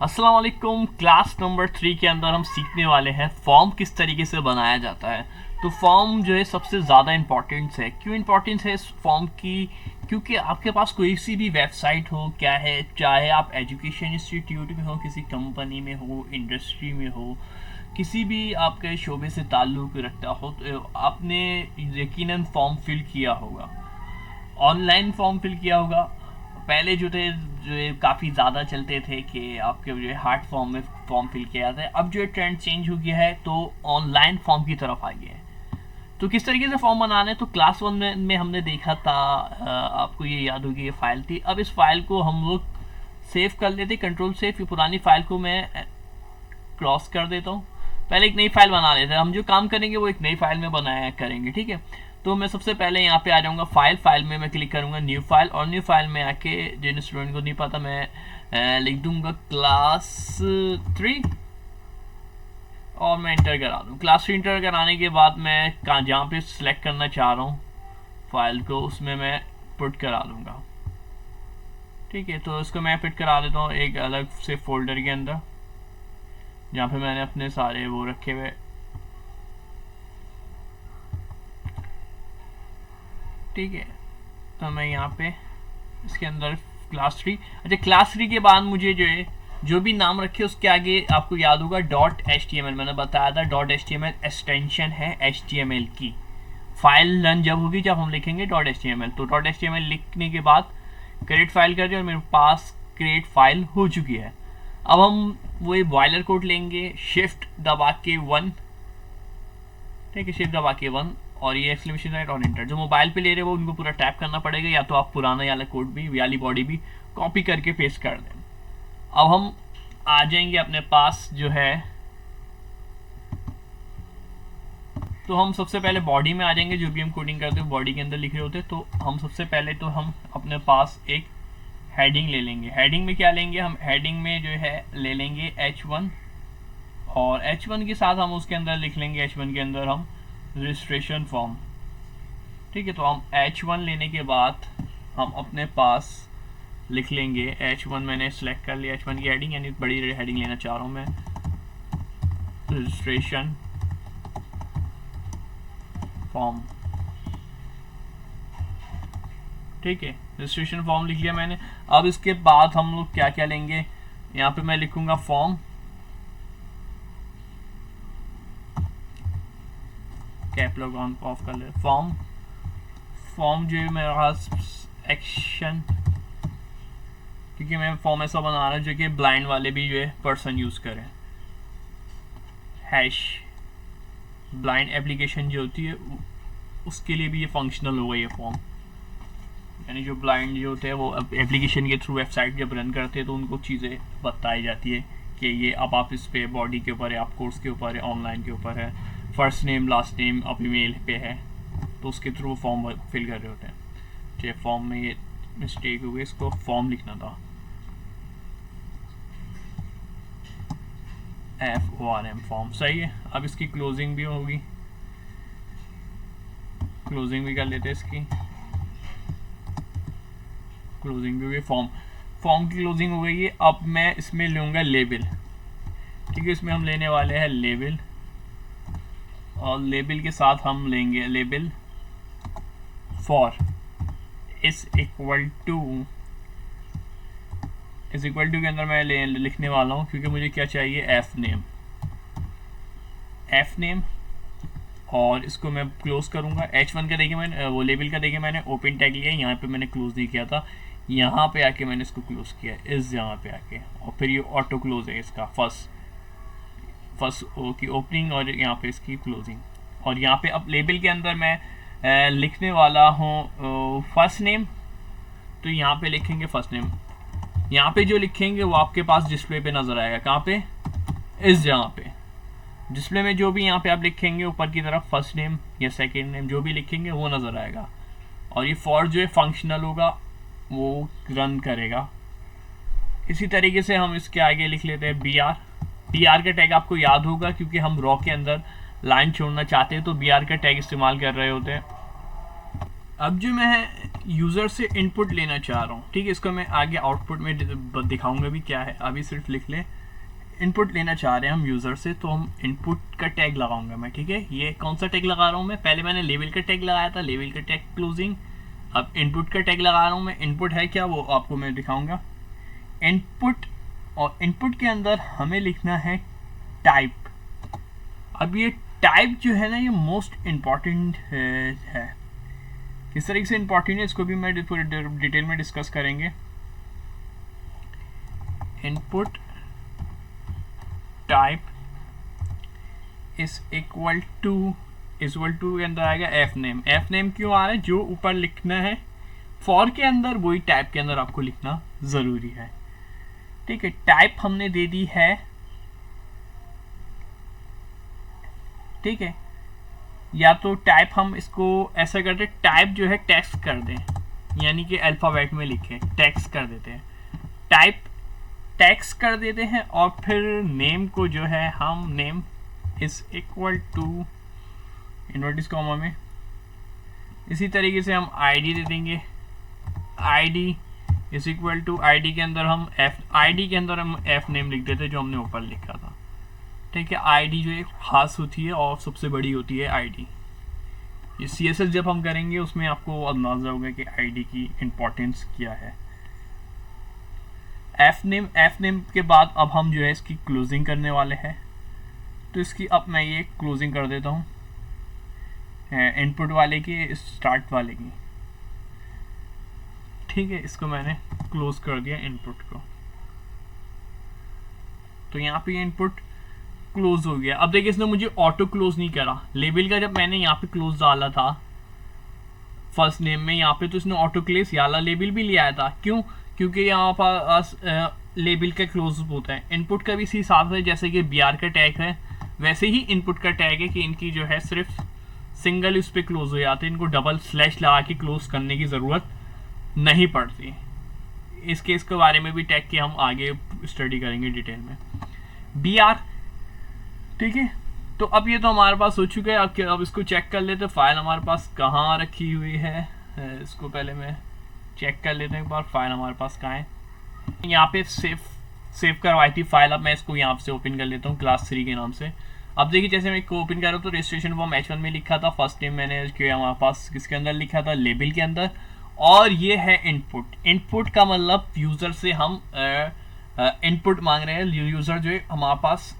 अस्सलाम वालेकुम। Class number 3 के अंदर हम सीखने वाले हैं फॉर्म किस तरीके से बनाया जाता है। तो फॉर्म जो है सबसे ज़्यादा इम्पॉर्टेंस है। क्यों इम्पॉर्टेंस है इस फॉर्म की? क्योंकि आपके पास कोई सी भी वेबसाइट हो, क्या है, चाहे आप एजुकेशन इंस्टीट्यूट में हो, किसी कंपनी में हो, इंडस्ट्री में हो, किसी भी आपके शोबे से ताल्लुक़ रखता हो, तो आपने यकीनन फॉर्म फिल किया होगा, ऑनलाइन फॉर्म फिल किया होगा। पहले जो थे जो काफ़ी ज़्यादा चलते थे कि आपके जो है हार्ड फॉर्म में फॉर्म फिल किया जाता है। अब जो है ट्रेंड चेंज हो गया है, तो ऑनलाइन फॉर्म की तरफ आ गया है। तो किस तरीके से फॉर्म बनाना है, तो क्लास 1 में हमने देखा था। आपको ये याद होगी, ये फाइल थी। अब इस फाइल को हम लोग सेव कर लेते, कंट्रोल सेव। ये पुरानी फाइल को मैं क्रॉस कर देता हूँ। पहले एक नई फाइल बना लेते हैं। हम जो काम करेंगे वो एक नई फाइल में बनाया करेंगे, ठीक है। तो मैं सबसे पहले यहाँ पे आ जाऊँगा, फाइल में मैं क्लिक करूँगा न्यू फाइल, और न्यू फाइल में आके, जिन स्टूडेंट को नहीं पता, मैं लिख दूँगा क्लास 3 और मैं इंटर करा दूँ। क्लास 3 इंटर कराने के बाद मैं जहाँ पे सिलेक्ट करना चाह रहा हूँ फाइल को, उसमें मैं पुट करा दूँगा, ठीक है। तो इसको मैं फिट करा देता हूँ एक अलग से फोल्डर के अंदर, जहाँ पे मैंने अपने सारे वो रखे हुए, ठीक है। तो मैं यहाँ पे इसके अंदर क्लास 3, अच्छा क्लास 3 के बाद मुझे जो है जो भी नाम रखे उसके आगे आपको याद होगा .html, मैंने बताया था .html एक्सटेंशन है HTML की। फाइल रन जब होगी जब हम लिखेंगे .html, तो .html लिखने के बाद क्रिएट फाइल कर दिया और मेरे पास क्रिएट फाइल हो चुकी है। अब हम वो बॉयलर कोड लेंगे, शिफ्ट दबा के 1, ठीक है, शिफ्ट दबा के 1, और ये एक्सक्लेमेशन राइट और इंटर। जो मोबाइल पे ले रहे हो उनको पूरा टैप करना पड़ेगा, या तो आप पुराना वाला कोड भी, वाली बॉडी भी कॉपी करके पेस्ट कर दें। अब हम आ जाएंगे अपने पास जो है, तो हम सबसे पहले बॉडी में आ जाएंगे। जो भी हम कोडिंग करते हैं बॉडी के अंदर लिख रहे होते हैं, तो हम सबसे पहले तो हम अपने पास एक हेडिंग ले लेंगे। हेडिंग में क्या लेंगे हम? हेडिंग में जो है ले लेंगे H1, और H1 के साथ हम उसके अंदर लिख लेंगे, H1 के अंदर हम रजिस्ट्रेशन फॉर्म, ठीक है। तो हम H1 लेने के बाद हम अपने पास लिख लेंगे H1, मैंने सेलेक्ट कर लिया H1 की हेडिंग, यानी बड़ी हेडिंग लेना चाह रहा हूँ मैं, रजिस्ट्रेशन फॉर्म, ठीक है। रजिस्ट्रेशन फॉर्म लिख लिया मैंने। अब इसके बाद हम लोग क्या क्या लेंगे, यहाँ पे मैं लिखूंगा form, cap lock on off कर ले, फॉर्म जो है मेरे पास एक्शन, क्योंकि मैं फॉर्म ऐसा बना रहा हूँ जो कि ब्लाइंड वाले भी जो है पर्सन यूज़ करें। हैश ब्लाइंड एप्लीकेशन जो होती है उसके लिए भी ये फंक्शनल होगा ये फॉर्म, यानी जो ब्लाइंड जो होते हैं वो एप्लीकेशन के थ्रू वेबसाइट जब रन करते हैं तो उनको चीज़ें बताई जाती है कि ये अब आप इस पे बॉडी के ऊपर है, आप कोर्स के ऊपर है, ऑनलाइन के ऊपर है, फर्स्ट नेम लास्ट नेम अब ईमेल पे है, तो उसके थ्रू फॉर्म फिल कर रहे होते हैं। ठीक, फॉर्म में ये मिस्टेक हो गई, इसको फॉर्म लिखना था, FORM फॉर्म, सही है। अब इसकी क्लोजिंग भी होगी, क्लोजिंग भी कर लेते हैं इसकी, क्लोजिंग भी हुई। फॉर्म की क्लोजिंग हो गई है। अब मैं इसमें लूँगा लेबल, ठीक है। इसमें हम लेने वाले हैं लेबल, और लेबल के साथ हम लेंगे label for is equal to के अंदर मैं लिखने वाला हूँ, क्योंकि मुझे क्या चाहिए, एफ नेम, और इसको मैं क्लोज करूँगा। H1 का देखिए मैंने, वो लेबल का देखिए मैंने ओपन टैग लिया, यहाँ पे मैंने क्लोज नहीं किया था, यहाँ पे आके मैंने इसको क्लोज किया इस जहाँ पे आके, और फिर ये ऑटो क्लोज है इसका, फर्स्ट की ओपनिंग और यहाँ पे इसकी क्लोजिंग। और यहाँ पे अब लेबल के अंदर मैं लिखने वाला हूँ फर्स्ट नेम, तो यहाँ पे लिखेंगे फर्स्ट नेम। यहाँ पे जो लिखेंगे वो आपके पास डिस्प्ले पे नज़र आएगा, कहाँ पे, इस जगह पे डिस्प्ले में जो भी यहाँ पे आप लिखेंगे ऊपर की तरफ फर्स्ट नेम या सेकंड नेम जो भी लिखेंगे वो नज़र आएगा, और ये फॉर जो है फंक्शनल होगा, वो रन करेगा। इसी तरीके से हम इसके आगे लिख लेते हैं BR का टैग आपको याद होगा, क्योंकि हम रॉ के अंदर लाइन छोड़ना चाहते हैं तो BR का टैग इस्तेमाल कर रहे होते हैं। अब जो मैं यूज़र से इनपुट लेना चाह रहा हूँ, ठीक है, इसको मैं आगे आउटपुट में दिखाऊंगा भी क्या है, अभी सिर्फ लिख लें। इनपुट लेना चाह रहे हैं हम यूज़र से, तो हम इनपुट का टैग लगाऊंगा मैं, ठीक है। ये कौन सा टैग लगा रहा हूँ मैं, पहले मैंने लेवल का टैग लगाया था, लेवल का टैग क्लोजिंग। अब इनपुट का टैग लगा रहा हूँ मैं। इनपुट है क्या वो आपको मैं दिखाऊंगा। इनपुट, और इनपुट के अंदर हमें लिखना है टाइप। अब ये टाइप जो है ना, ये मोस्ट इम्पॉर्टेंट है। किस तरीके से इम्पॉर्टेंट है इसको भी मैं पूरे डिटेल में डिस्कस करेंगे। Input type is equal to के अंदर आएगा एफ नेम। एफ नेम क्यों आ रहा है, जो ऊपर लिखना है फॉर के अंदर वही टाइप के अंदर आपको लिखना जरूरी है, ठीक है। टाइप हमने दे दी है, ठीक है। या तो टाइप हम इसको ऐसा करते, टाइप जो है टेक्स्ट कर दें, यानी कि अल्फाबेट में लिखे, टेक्स्ट कर देते हैं, टाइप टेक्स्ट कर देते हैं। और फिर नेम को जो है हम name is equal to inverted comma में, इसी तरीके से हम आईडी दे देंगे। ID is equal to, ID के अंदर हम एफ नेम लिख देते जो हमने ऊपर लिखा था, ठीक है। आईडी जो एक खास होती है और सबसे बड़ी होती है आईडी। ये सीएसएस जब हम करेंगे उसमें आपको अंदाजा होगा कि आईडी की इंपॉर्टेंस क्या है। एफ नेम के बाद अब हम जो है इसकी क्लोजिंग करने वाले हैं, तो इसकी अब मैं ये क्लोजिंग कर देता हूँ इनपुट वाले की, स्टार्ट वाले की, ठीक है। इसको मैंने क्लोज कर दिया इनपुट को, तो यहाँ पे इनपुट क्लोज हो गया। अब देखिए इसने मुझे ऑटो क्लोज नहीं करा। लेबल का जब मैंने यहाँ पे क्लोज डाला था फर्स्ट नेम में यहाँ पे, तो इसने ऑटो क्लोज वाला लेबल भी लिया था। क्यों, क्योंकि यहाँ पास लेबल का क्लोज होता है। इनपुट का भी इसी हिसाब से, जैसे कि बी आर का टैग है वैसे ही इनपुट का टैग है कि इनकी जो है सिर्फ सिंगल इस पे क्लोज हो जाते हैं, इनको डबल स्लैश लगा के क्लोज करने की ज़रूरत नहीं पड़ती। इस केस के बारे में भी टैग के हम आगे स्टडी करेंगे डिटेल में। बी आर, ठीक है। तो अब ये तो हमारे पास हो चुका है। अब इसको चेक कर लेते, फाइल हमारे पास कहाँ रखी हुई है। इसको पहले मैं चेक कर लेते हैं एक बार, फाइल हमारे पास कहाँ है। यहाँ पे सेव करवाई थी फाइल। अब मैं इसको यहाँ से ओपन कर लेता हूँ क्लास 3 के नाम से। अब देखिए जैसे मैं इसको ओपन कर रहा हूँ तो रजिस्ट्रेशन फॉर्म H1 में लिखा था, फर्स्ट नेम मैंने किया हमारे पास किसके अंदर लिखा था, लेबल के अंदर। और ये है इनपुट। इनपुट का मतलब यूज़र से हम इनपुट मांग रहे हैं। यूज़र जो है हमारे पास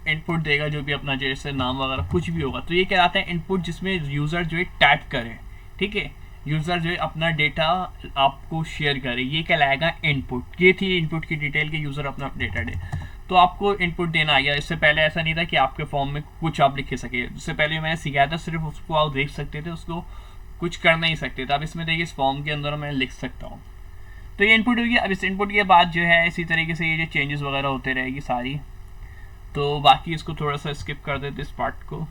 इनपुट देगा, जो भी अपना जैसे नाम वगैरह कुछ भी होगा, तो ये कहलाता है इनपुट, जिसमें यूज़र जो है टाइप करे, ठीक है। यूज़र जो है अपना डेटा आपको शेयर करे, ये कहलाएगा इनपुट। ये थी इनपुट की डिटेल कि यूज़र अपना डेटा दे, तो आपको इनपुट देना आ गया। इससे पहले ऐसा नहीं था कि आपके फॉर्म में कुछ आप लिख सके। इससे पहले मैंने सिखाया था, सिर्फ उसको आप देख सकते थे, उसको कुछ कर नहीं सकते थे। अब इसमें देखिए इस फॉर्म के अंदर मैं लिख सकता हूँ। तो ये इनपुट हो गया। अब इस इनपुट के बाद जो है इसी तरीके से ये जो चेंजेस वगैरह होते रहेगी सारी, तो बाकी इसको थोड़ा सा स्किप कर देते इस पार्ट को।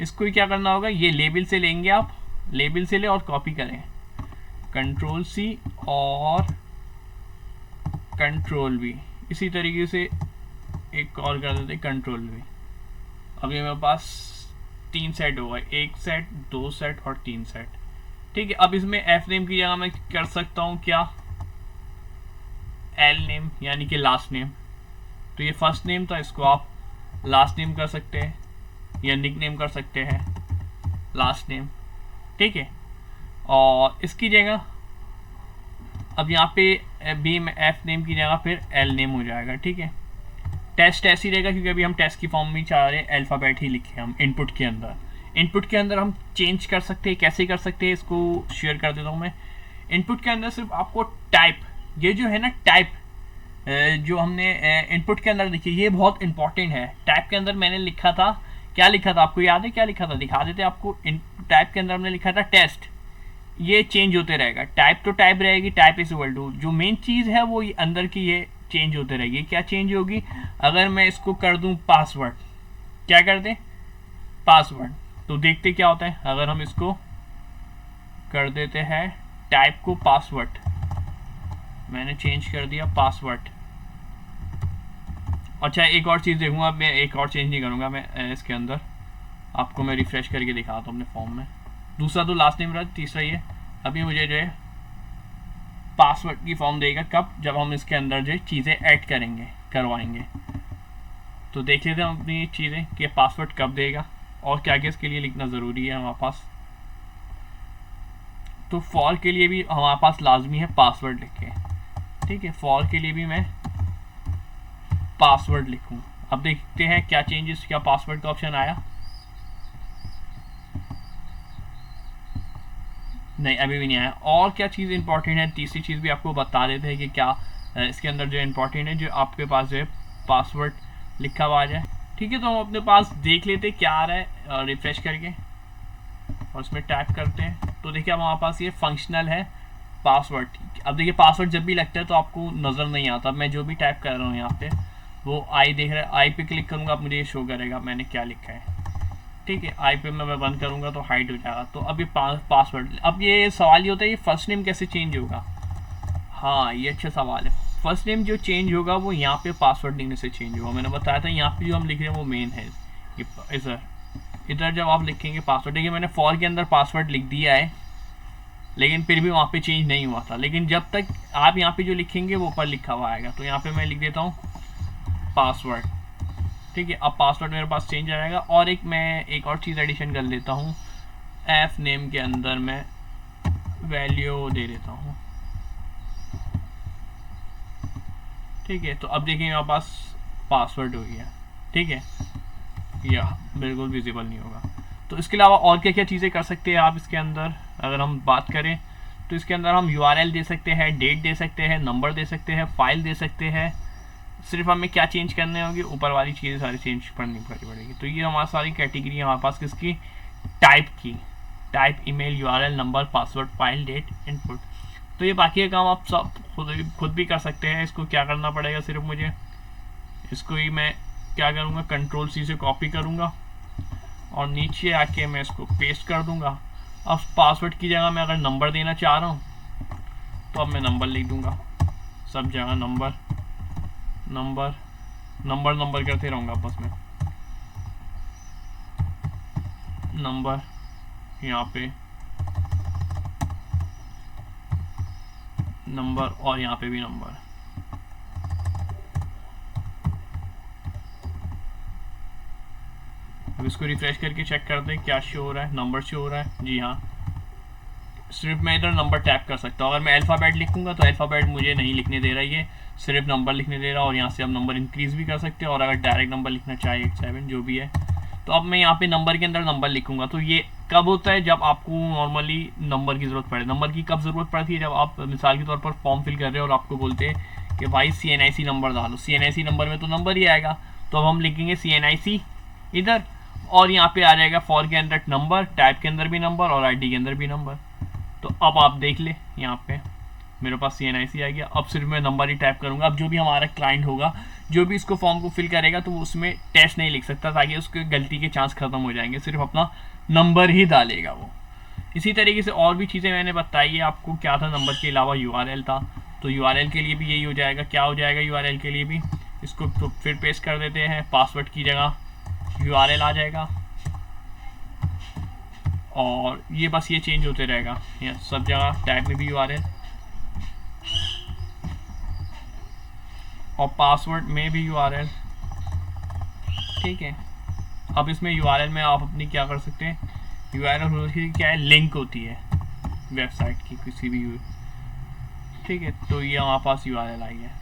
इसको क्या करना होगा, ये लेबल से लेंगे आप, लेबल से ले और कॉपी करें, कंट्रोल C और कंट्रोल V। इसी तरीके से एक और कर देते कंट्रोल V। अब ये मेरे पास 3 सेट होगा, 1 सेट 2 सेट और 3 सेट, ठीक है। अब इसमें एफ नेम की जगह मैं कर सकता हूँ क्या, एल नेम, यानी कि लास्ट नेम। तो ये फर्स्ट नेम था, इसको आप लास्ट नेम कर सकते हैं या निक नेम कर सकते हैं, लास्ट नेम, ठीक है। और इसकी जगह अब यहाँ पे बी एफ नेम की जगह फिर एल नेम हो जाएगा, ठीक है। टेस्ट ऐसी रहेगा क्योंकि अभी हम टेस्ट की फॉर्म में चाह रहे हैं अल्फ़ाबेट ही लिखे हम इनपुट के अंदर। इनपुट के अंदर हम चेंज कर सकते हैं, कैसे कर सकते हैं इसको शेयर कर देता हूँ मैं। इनपुट के अंदर सिर्फ आपको टाइप, ये जो है ना टाइप, जो हमने इनपुट के अंदर देखिए ये बहुत इंपॉर्टेंट है। टाइप के अंदर मैंने लिखा था, क्या लिखा था आपको याद है, क्या लिखा था, दिखा देते आपको। टाइप के अंदर हमने लिखा था टेस्ट। ये चेंज होते रहेगा, टाइप तो टाइप रहेगी, टाइप इज इक्वल टू, जो मेन चीज़ है वो अंदर की ये चेंज होते रहेगी। क्या चेंज होगी, अगर मैं इसको कर दूं पासवर्ड, क्या कर दें पासवर्ड, तो देखते क्या होता है। अगर हम इसको कर देते हैं टाइप को पासवर्ड, मैंने चेंज कर दिया पासवर्ड। अच्छा एक और चीज़ देखूंगा, मैं एक और चेंज नहीं करूंगा मैं इसके अंदर, आपको मैं रिफ्रेश करके दिखाता हूँ अपने फॉर्म में। दूसरा तो लास्ट नेम रहा, तीसरा ये। अभी मुझे जो है पासवर्ड की फॉर्म देगा कब, जब हम इसके अंदर जो चीज़ें ऐड करेंगे, करवाएंगे। तो देख लेते हैं हम अपनी चीज़ें कि पासवर्ड कब देगा और क्या क्या इसके लिए लिखना ज़रूरी है हमारे पास। तो फॉर के लिए भी हमारे पास लाजमी है पासवर्ड लिखे, ठीक है। फॉर के लिए भी मैं पासवर्ड लिखूं। अब देखते हैं क्या चेंजेस, क्या पासवर्ड का ऑप्शन आया। नहीं, अभी भी नहीं आया। और क्या चीज़ इंपॉर्टेंट है, तीसरी चीज़ भी आपको बता देते हैं कि क्या इसके अंदर जो इम्पोर्टेंट है, जो आपके पास जो है पासवर्ड लिखा हुआ आ जाए, ठीक है। तो हम अपने पास देख लेते हैं क्या आ रहा है, रिफ्रेश करके और उसमें टाइप करते हैं। तो देखिए अब हमारे पास ये फंक्शनल है पासवर्ड। अब देखिए पासवर्ड जब भी लगता है तो आपको नज़र नहीं आता। मैं जो भी टाइप कर रहा हूँ यहाँ पे, वो आई देख रहा है, आई पे क्लिक करूँगा, अब मुझे ये शो करेगा मैंने क्या लिखा है, ठीक है। आई पे मैं बंद करूँगा तो हाइड हो जाएगा। तो अब ये पासवर्ड, अब ये सवाल ये होता है, ये फर्स्ट नेम कैसे चेंज होगा। हाँ, ये अच्छा सवाल है। फर्स्ट नेम जो चेंज होगा वो यहाँ पे पासवर्ड लिखने से चेंज होगा। मैंने बताया था यहाँ पे जो हम लिख रहे हैं वो मेन है। ये इधर जब आप लिखेंगे पासवर्ड, देखिए मैंने फॉर के अंदर पासवर्ड लिख दिया है, लेकिन फिर भी वहाँ पे चेंज नहीं हुआ था। लेकिन जब तक आप यहाँ पे जो लिखेंगे वो ऊपर लिखा हुआ आएगा। तो यहाँ पे मैं लिख देता हूँ पासवर्ड, ठीक है। अब पासवर्ड मेरे पास चेंज आ जाएगा। और मैं एक और चीज़ एडिशन कर लेता हूँ, एफ नेम के अंदर मैं वैल्यू दे देता हूँ, ठीक है। तो अब देखिए मेरे पास पासवर्ड हो गया, ठीक है। यह बिल्कुल विजिबल नहीं होगा। तो इसके अलावा और क्या क्या चीज़ें कर सकते हैं आप इसके अंदर, अगर हम बात करें तो इसके अंदर हम URL दे सकते हैं, डेट दे सकते हैं, नंबर दे सकते हैं, फाइल दे सकते हैं। सिर्फ हमें क्या चेंज करने होंगे, ऊपर वाली चीज़ें सारी चेंज करनी पड़ेगी। तो ये हमारी सारी कैटेगरी है हमारे पास किसकी, टाइप की, type, email, URL, number, password, file, date, input. तो ये बाकी का काम आप सब खुद भी कर सकते हैं। इसको क्या करना पड़ेगा, सिर्फ मुझे इसको ही मैं क्या करूँगा, Ctrl+C से कॉपी करूँगा और नीचे आके मैं इसको पेस्ट कर दूँगा। अब पासवर्ड की जगह मैं अगर नंबर देना चाह रहा हूँ तो अब मैं नंबर लिख दूँगा, सब जगह नंबर नंबर नंबर नंबर करते रहूँगा बस मैं, नंबर यहाँ पे नंबर और यहाँ पे भी नंबर। अब इसको रिफ्रेश करके चेक करते हैं क्या शो हो रहा है, नंबर शो हो रहा है, जी हाँ। सिर्फ मैं इधर नंबर टैप कर सकता हूँ। अगर मैं अल्फ़ाबेट लिखूंगा तो अल्फ़ाबेट मुझे नहीं लिखने दे रहा, ये सिर्फ नंबर लिखने दे रहा। और यहाँ से आप नंबर इंक्रीज भी कर सकते हैं, और अगर डायरेक्ट नंबर लिखना चाहे 87 जो भी है। तो अब मैं यहाँ पे नंबर के अंदर नंबर लिखूंगा। तो ये कब होता है, जब आपको नॉर्मली नंबर की ज़रूरत पड़े। नंबर की कब ज़रूरत पड़ती है, जब आप मिसाल के तौर पर फॉर्म फिल कर रहे हो और आपको बोलते हैं कि भाई CNIC नंबर डालो। CNIC नंबर में तो नंबर ही आएगा, तो अब हम लिखेंगे CNIC इधर, और यहाँ पे आ जाएगा फॉर के अंदर नंबर, टाइप के अंदर भी नंबर और ID के अंदर भी नंबर। तो अब आप देख ले यहाँ पे मेरे पास CNIC आ गया। अब सिर्फ मैं नंबर ही टाइप करूँगा। अब जो भी हमारा क्लाइंट होगा, जो भी इसको फॉर्म को फिल करेगा, तो वो उसमें टेस्ट नहीं लिख सकता, ताकि उसके गलती के चांस खत्म हो जाएंगे, सिर्फ अपना नंबर ही डालेगा वो। इसी तरीके से और भी चीज़ें मैंने बताई है आपको। क्या था, नंबर के अलावा URL था, तो URL के लिए भी यही हो जाएगा। क्या हो जाएगा URL के लिए भी, इसको तो फिर पेस्ट कर देते हैं, पासवर्ड की जगह URL आ जाएगा, और ये बस ये चेंज होते रहेगा। ये सब जगह टैग में भी URL और पासवर्ड में भी URL, ठीक है। अब इसमें URL में आप अपनी क्या कर सकते हैं, URL होती क्या है, लिंक होती है वेबसाइट की किसी भी, ठीक है। तो ये हमारे पास URL आई है।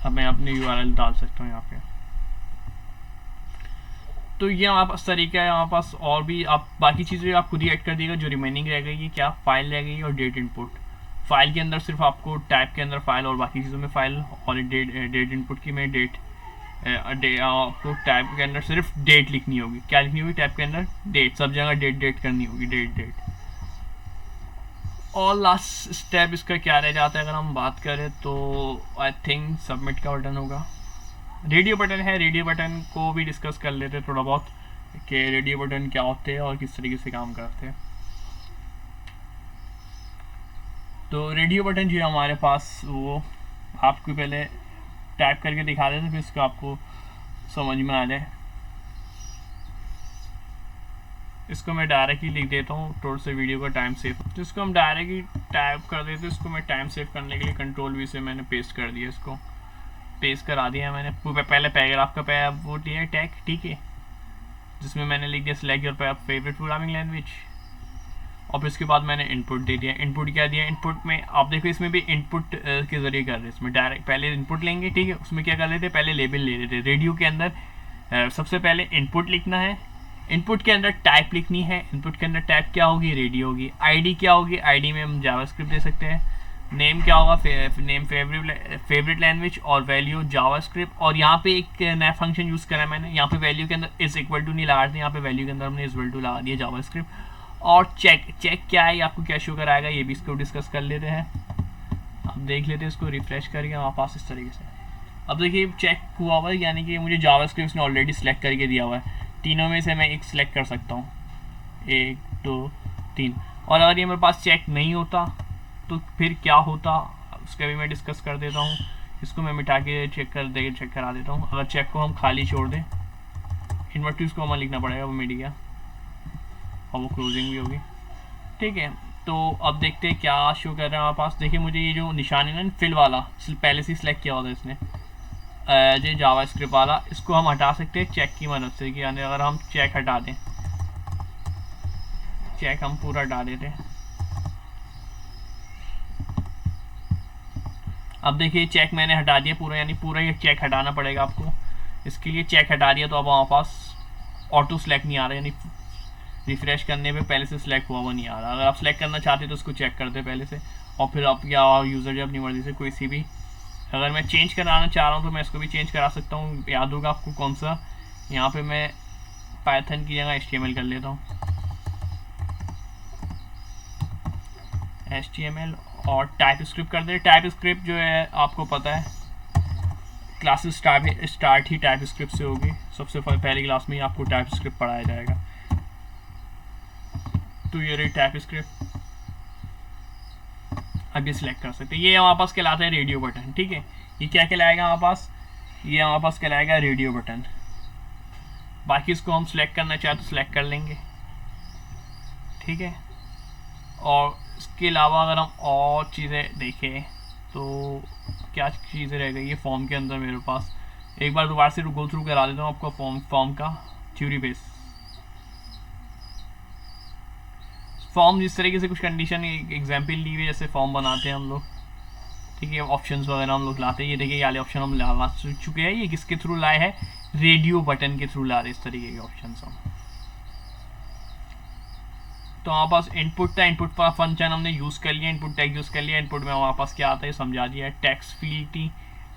अब मैं अपनी URL डाल सकता हूँ यहाँ पे। तो ये हमारे पास तरीका है हमारे पास। और भी आप बाकी चीज़ें आप खुद ही ऐड कर दीजिएगा। जो रिमेनिंग रह गई क्या, फाइल रह गई और डेट इनपुट। फाइल के अंदर सिर्फ आपको टाइप के अंदर फाइल और बाकी चीज़ों में फाइल, और डेट इनपुट की में डेट, आपको टाइप के अंदर सिर्फ डेट लिखनी होगी। क्या लिखनी होगी टाइप के अंदर, डेट, सब जगह डेट करनी होगी, डेट। और लास्ट स्टेप इसका क्या रह जाता है, अगर हम बात करें तो आई थिंक सबमिट का बटन होगा। रेडियो बटन है, रेडियो बटन को भी डिस्कस कर लेते हैं थोड़ा बहुत कि रेडियो बटन क्या होते हैं और किस तरीके से काम करते हैं। तो रेडियो बटन जो है हमारे पास, वो आपको पहले टाइप करके दिखा देते, फिर इसको आपको समझ में आ जाए। इसको मैं डायरेक्टली लिख देता हूँ थोड़ा सा वीडियो का टाइम सेव, तो इसको हम डायरेक्टली टाइप कर देते हैं। इसको मैं टाइम सेव करने के लिए कंट्रोल वी से मैंने पेस्ट कर दिया, इसको पेस्ट करा दिया मैंने। पहले पैराग्राफ का वो दिया टैग, ठीक है, जिसमें मैंने लिख दिया select your favourite programming language, और फिर इसके बाद मैंने इनपुट दे दिया। इनपुट क्या दिया, इनपुट में आप देखो इसमें भी इनपुट के ज़रिए कर रहे हैं। इसमें डायरेक्ट पहले इनपुट लेंगे, ठीक है, उसमें क्या कर लेते हैं, पहले लेबल ले लेते हैं। रेडियो के अंदर सबसे पहले इनपुट लिखना है, इनपुट के अंदर टाइप लिखनी है, इनपुट के अंदर टाइप क्या होगी, रेडियो होगी। आईडी क्या होगी, आईडी में हम जावास्क्रिप्ट दे सकते हैं। नेम क्या होगा, नेम फेवरेट लैंग्वेज, और वैल्यू जावास्क्रिप्ट। और यहाँ पे एक नया फंक्शन यूज़ करा है मैंने, यहाँ पे वैल्यू के अंदर इज इक्वल टू नहीं लगा दिया, यहाँ पे वैल्यू के अंदर हमने इज इक्वल टू लगा दिया जावास्क्रिप्ट। और चेक क्या है, आपको क्या शो कराएगा, ये भी इसको डिस्कस कर लेते हैं। अब देख लेते हैं इसको रिफ्रेश करके हमारे पास इस तरीके से। अब देखिए चेक हुआ हुआ है, यानी कि मुझे जावास्क्रिप्ट ने ऑलरेडी सिलेक्ट करके दिया हुआ है। तीनों में से मैं एक सिलेक्ट कर सकता हूँ, 1 2 3। और अगर ये मेरे पास चेक नहीं होता तो फिर क्या होता, उसका भी मैं डिस्कस कर देता हूँ। इसको मैं मिटा के चेक करा देता हूँ। अगर चेक को हम खाली छोड़ दें, इन्वर्टिव्स को हमें लिखना पड़ेगा, वो मिट गया और वो क्लोजिंग भी होगी, ठीक है। तो अब देखते हैं क्या शो कर रहा है हमारे पास। देखिए मुझे ये जो निशान है ना फिल वाला, पहले से सिलेक्ट किया हुआ था इसने, ये जावास्क्रिप्ट वाला, इसको हम हटा सकते हैं चेक की मदद से। यानी अगर हम चेक हटा दें, चेक हम पूरा हटा देते हैं। अब देखिए चेक मैंने हटा दिया पूरा, यानी पूरा ये चेक हटाना पड़ेगा आपको। इसके लिए चेक हटा दिया तो अब हमारे पास ऑटो सेलेक्ट नहीं आ रहा, यानी रिफ्रेश करने पे पहले से सिलेक्ट हुआ नहीं आ रहा। अगर आप सेलेक्ट करना चाहते तो उसको चेक करते पहले से, और फिर आप या यूज़र जब अपनी मर्जी से कोई सी भी, अगर मैं चेंज कराना चाह रहा हूँ तो मैं इसको भी चेंज करा सकता हूँ। याद होगा आपको कौन सा, यहाँ पे मैं पाइथन की जगह HTML कर लेता हूँ, HTML, और टाइप स्क्रिप्ट कर दे। टाइप स्क्रिप्ट जो है आपको पता है क्लासेस स्टार्ट ही टाइप स्क्रिप्ट से होगी। सबसे पहली क्लास में ही आपको टाइप स्क्रिप्ट पढ़ाया जाएगा। तो ये रही टाइप स्क्रिप्ट, अब ये सिलेक्ट कर सकते हैं। ये हमारे पास कहलाता है रेडियो बटन, ठीक है। ये क्या कहलाएगा हमारे पास, ये हमारे पास कहलाएगा रेडियो बटन। बाकी इसको हम सिलेक्ट करना चाहे तो सिलेक्ट कर लेंगे, ठीक है। और इसके अलावा अगर हम और चीज़ें देखें तो क्या चीज़ें रह गई है फॉर्म के अंदर मेरे पास। एक बार दोबारा से गो थ्रू करा देता हूँ आपको फॉर्म का थ्योरी बेस। फॉर्म जिस तरीके से कुछ कंडीशन एग्जाम्पल ली हुई, जैसे फॉर्म बनाते हैं हम लोग, ठीक है, ऑप्शंस वगैरह हम लोग लाते हैं। ये देखिए ये वाले ऑप्शन हम ला चुके हैं। ये किसके थ्रू लाए हैं, रेडियो बटन के थ्रू ला रहे इस तरीके के ऑप्शन हम। तो हमारे पास इनपुट था, इनपुट का फंक्शन हमने यूज़ कर लिया, इनपुट टैग यूज़ कर लिया। इनपुट में हमारे पास क्या आता है समझा दिया है। टेक्स्ट फील्ड थी,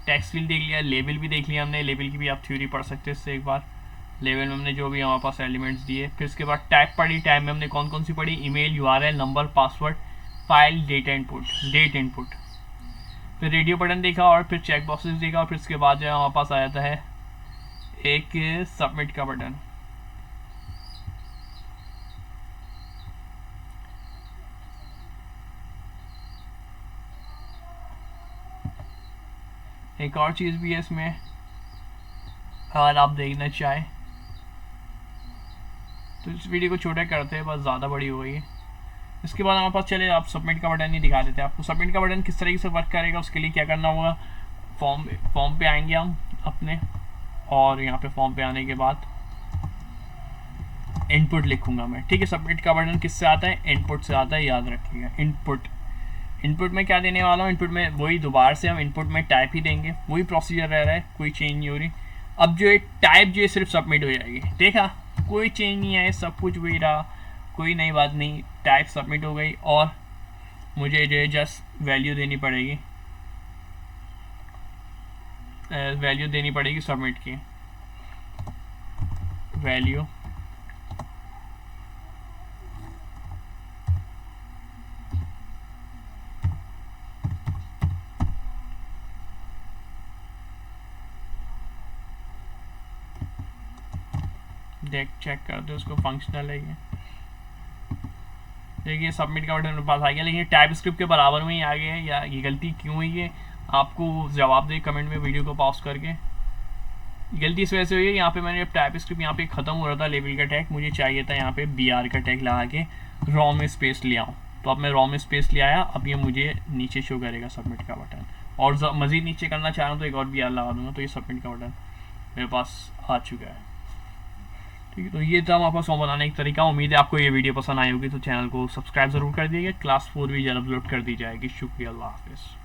टेक्स्ट फील्ड देख लिया, लेबल भी देख लिया हमने। लेबल की भी आप थ्योरी पढ़ सकते हैं इससे एक बार। लेवल में हमने जो भी हमारे पास एलिमेंट्स दिए। फिर उसके बाद टाइप पढ़ी, टाइप में हमने कौन कौन सी पढ़ी, email, URL, number, password, file, date input. फिर रेडियो बटन देखा और फिर चेक बॉक्सेस देखा, और फिर उसके बाद जो हमारे पास आ जाता है एक सबमिट का बटन। एक और चीज़ भी है इसमें, अगर आप देखना चाहें तो इस वीडियो को छोटा करते हैं, बस ज़्यादा बड़ी हो गई है। इसके बाद हमारे पास चले आप सबमिट का बटन ही दिखा देते हैं आपको। सबमिट का बटन किस तरीके से वर्क करेगा, उसके लिए क्या करना होगा, फॉर्म पे आएंगे हम अपने, और यहाँ पे फॉर्म पे आने के बाद इनपुट लिखूंगा मैं, ठीक है। सबमिट का बटन किससे आता है, इनपुट से आता है, याद रखिएगा। इनपुट में क्या देने वाला हूँ, इनपुट में वही दोबारा से हम इनपुट में टाइप ही देंगे, वही प्रोसीजर रह रहा है, कोई चेंज नहीं हो रही। अब जो है टाइप जो है सिर्फ सबमिट हो जाएगी, देखा कोई चेंज नहीं है, सब कुछ वही रहा, कोई नई बात नहीं। टाइप सबमिट हो गई, और मुझे जो है जस्ट वैल्यू देनी पड़ेगी सबमिट की वैल्यू। चेक कर दो उसको, फंक्शनल है ये। देखिए सबमिट का बटन मेरे पास आ गया, लेकिन टाइप स्क्रिप्ट के बराबर में ही आ गया है, या ये गलती क्यों हुई है आपको जवाब दे कमेंट में वीडियो को पॉज करके। गलती इस वजह से हुई है, यहाँ पे मैंने अब टाइप स्क्रिप्ट यहाँ पे ख़त्म हो रहा था लेवल का टैग, मुझे चाहिए था यहाँ पे BR का टैग लगा के रॉ में स्पेस ले आऊँ। तो अब मैं रॉ में स्पेस ले आया, अब ये मुझे नीचे शो करेगा सबमिट का बटन। और मज़ीद नीचे करना चाह रहा हूँ तो एक और BR लगा दूंगा, तो ये सबमिट का बटन मेरे पास आ चुका है। ठीक है, तो ये था हमारे पास फॉर्म बनाने का तरीका। उम्मीद है आपको ये वीडियो पसंद आई होगी, तो चैनल को सब्सक्राइब ज़रूर कर दीजिएगा। क्लास 4 भी जल्द अपलोड कर दी जाएगी। शुक्रिया, अल्लाह हाफिज़।